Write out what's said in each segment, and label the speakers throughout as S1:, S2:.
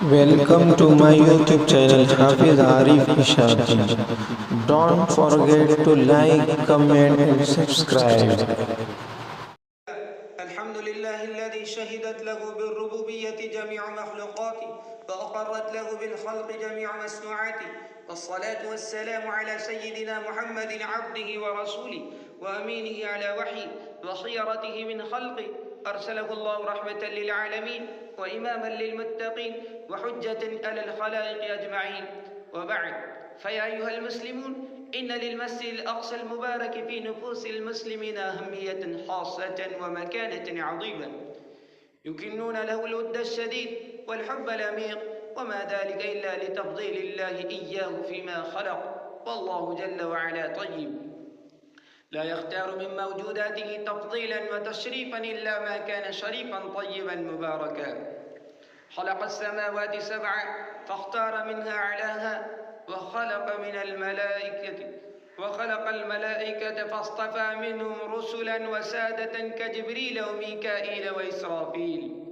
S1: Welcome to my YouTube channel Hafiz Arif Ishaqi. Don't forget to like, comment and subscribe.
S2: الحمد لله الذي شهدت له بالربوبية جميع مخلوقاته وأقرت له بالخلق جميع مسنوعاته، والصلاة والسلام على سيدنا محمد عبده ورسوله وأمينه على وحيه وخيرته من خلقه، أرسله الله رحمة للعالمين وإماما للمتقين وحجة على الخلائق أجمعين. وبعد، فيا أيها المسلمون، إن للمسجد الأقصى المبارك في نفوس المسلمين أهمية خاصة ومكانة عظيمة، يكنون له الود الشديد والحب العميق، وما ذلك إلا لتفضيل الله إياه فيما خلق، والله جل وعلا طيب، لا يختار من موجوداته تفضيلا وتشريفا إلا ما كان شريفا طيبا مباركا. خلق السماوات سبعا فاختار منها أعلاها، وخلق الملائكة فاصطفى منهم رسلا وسادة كجبريل وميكائيل وإسرافيل،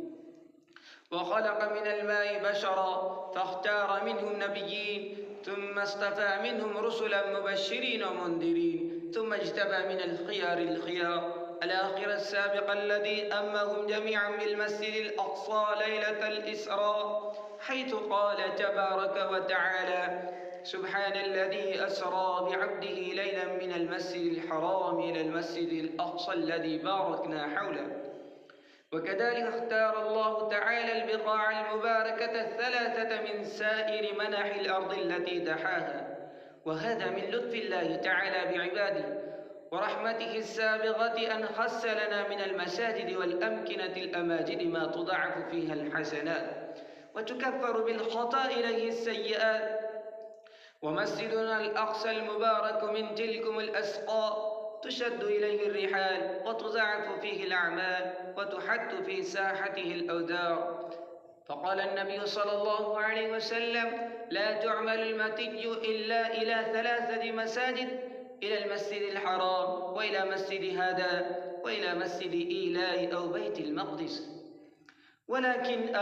S2: وخلق من الماء بشرا فاختار منهم نبيين، ثم اصطفى منهم رسلا مبشرين ومنذرين، ثم اجتبى من الخيار الآخر السابق الذي أمهم جميعا بالمسجد الأقصى ليلة الإسراء، حيث قال تبارك وتعالى: سبحان الذي أسرى بعبده ليلا من المسجد الحرام إلى المسجد الأقصى الذي باركنا حوله. وكذلك اختار الله تعالى البقاع المباركة الثلاثة من سائر منح الأرض التي دحاها، وهذا من لطف الله تعالى بعباده ورحمته السابغة أن خص لنا من المساجد والأمكنة الأماجد ما تضاعف فيها الحسنات وتكفر بالخطأ إليه السيئات. ومسجدنا الأقصى المبارك من تلكم الأسقاء تشد إليه الرحال وتضاعف فيه الأعمال وتحد في ساحته الأوزار، فقال النبي صلى الله عليه وسلم: لا تعمل المتي إلا إلى 3 مساجد، إلى المسجد الحرام، وإلى مسجد هذا، وإلى مسجد إيلاء أو بيت المقدس. ولكن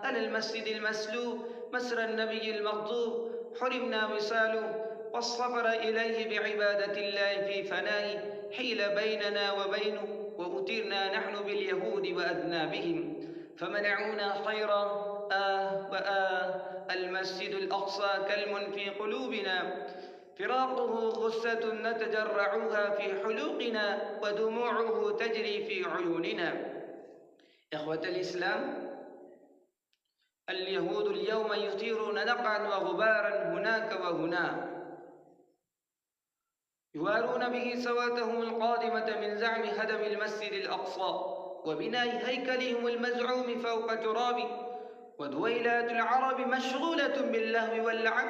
S2: على المسجد المسلوب مسرى النبي المغضوب حرمنا وصاله، والسفر إليه بعبادة الله في فنائه حيل بيننا وبينه، وأترنا نحن باليهود وأذنابهم فمنعونا خيرا. المسجد الأقصى كلم في قلوبنا، فراقه غصة نتجرعها في حلوقنا، ودموعه تجري في عيوننا. إخوة الإسلام، اليهود اليوم يثيرون نقعا وغبارا هناك وهنا، يوارون به سواتهم القادمة من زعم هدم المسجد الأقصى وبناء هيكلهم المزعوم فوق ترابه. ودويلات العرب مشغولة باللهو واللعب،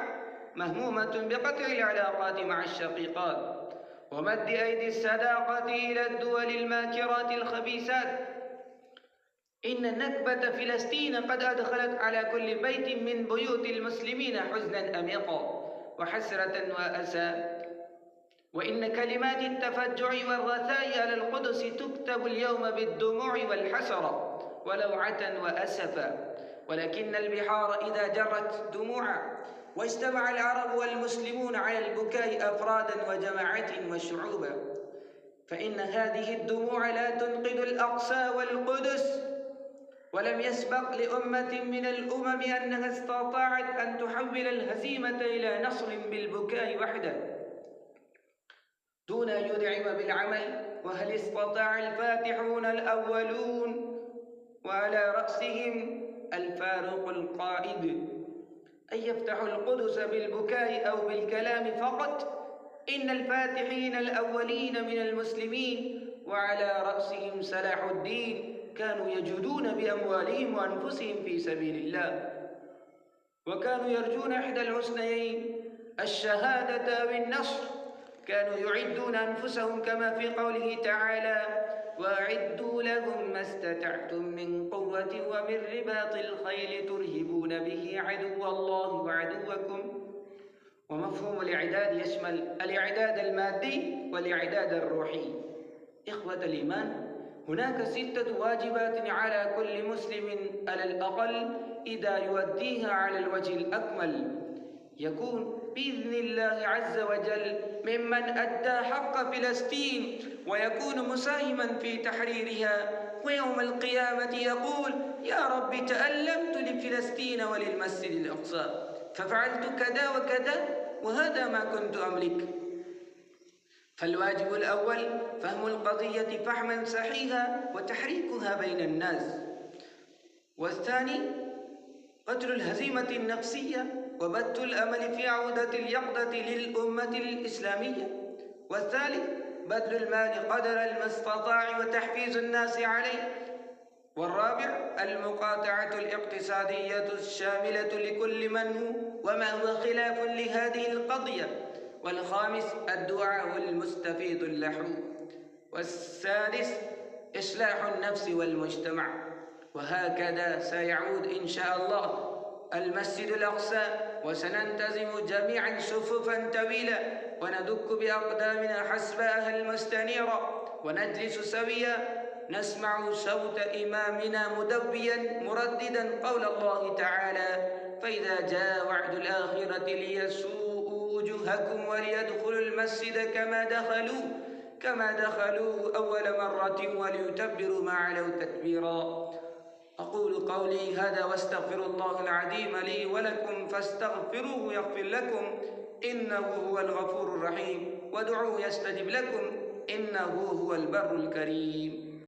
S2: مهمومة بقطع العلاقات مع الشقيقات ومد أيدي الصداقة إلى الدول الماكرات الخبيثات. إن نكبة فلسطين قد أدخلت على كل بيت من بيوت المسلمين حزنا أميقا وحسرة وأسى، وإن كلمات التفجع والرثاء على القدس تكتب اليوم بالدموع والحسرة ولوعة وأسفا. ولكن البحار إذا جرت دموعا واجتمع العرب والمسلمون على البكاء أفرادا وجماعات وشعوبا، فإن هذه الدموع لا تنقذ الأقصى والقدس. ولم يسبق لأمة من الأمم أنها استطاعت أن تحول الهزيمة إلى نصر بالبكاء وحده دون أن يدعم بالعمل. وهل استطاع الفاتحون الأولون وعلى رأسهم الفاروق القائد أن يفتحوا القدس بالبكاء أو بالكلام فقط؟ إن الفاتحين الأولين من المسلمين وعلى رأسهم صلاح الدين كانوا يجودون بأموالهم وأنفسهم في سبيل الله، وكانوا يرجون إحدى الحسنيين، الشهادة أو النصر. كانوا يعدون أنفسهم كما في قوله تعالى: وأعدوا لهم ما استطعتم من قوة ومن رباط الخيل ترهبون به عدو الله وعدوكم. ومفهوم الإعداد يشمل الإعداد المادي والإعداد الروحي. إخوة الإيمان، هناك 6 واجبات على كل مسلم على الأقل إذا يؤديها على الوجه الأكمل يكون بإذن الله عز وجل ممن أدى حق فلسطين ويكون مساهما في تحريرها، ويوم القيامة يقول: يا رب تألمت لفلسطين وللمسجد الأقصى ففعلت كذا وكذا وهذا ما كنت أملك. فالواجب الأول فهم القضية فهما صحيحا وتحريكها بين الناس، والثاني قتل الهزيمة النفسية وبث الأمل في عودة اليقظة للأمة الإسلامية، والثالث بذل المال قدر المستطاع وتحفيز الناس عليه، والرابع المقاطعة الاقتصادية الشاملة لكل من هو وما هو خلاف لهذه القضية، والخامس الدعاء المستفيض اللحو، والسادس إصلاح النفس والمجتمع. وهكذا سيعود إن شاء الله المسجد الأقصى، وسننتظم جميعا صفوفا طويلة وندك بأقدامنا حسبها المستنيرة ونجلس سويا نسمع صوت إمامنا مدويا مرددا قول الله تعالى: فإذا جاء وعد الآخرة ليسوءوا وجوهكم وليدخلوا المسجد كما دخلوه أول مرة وليتبروا ما علوا تتبيرا. أقول قولي هذا واستغفر الله العظيم لي ولكم فاستغفروه يغفر لكم إنه هو الغفور الرحيم، وادعوه يستجب لكم إنه هو البر الكريم.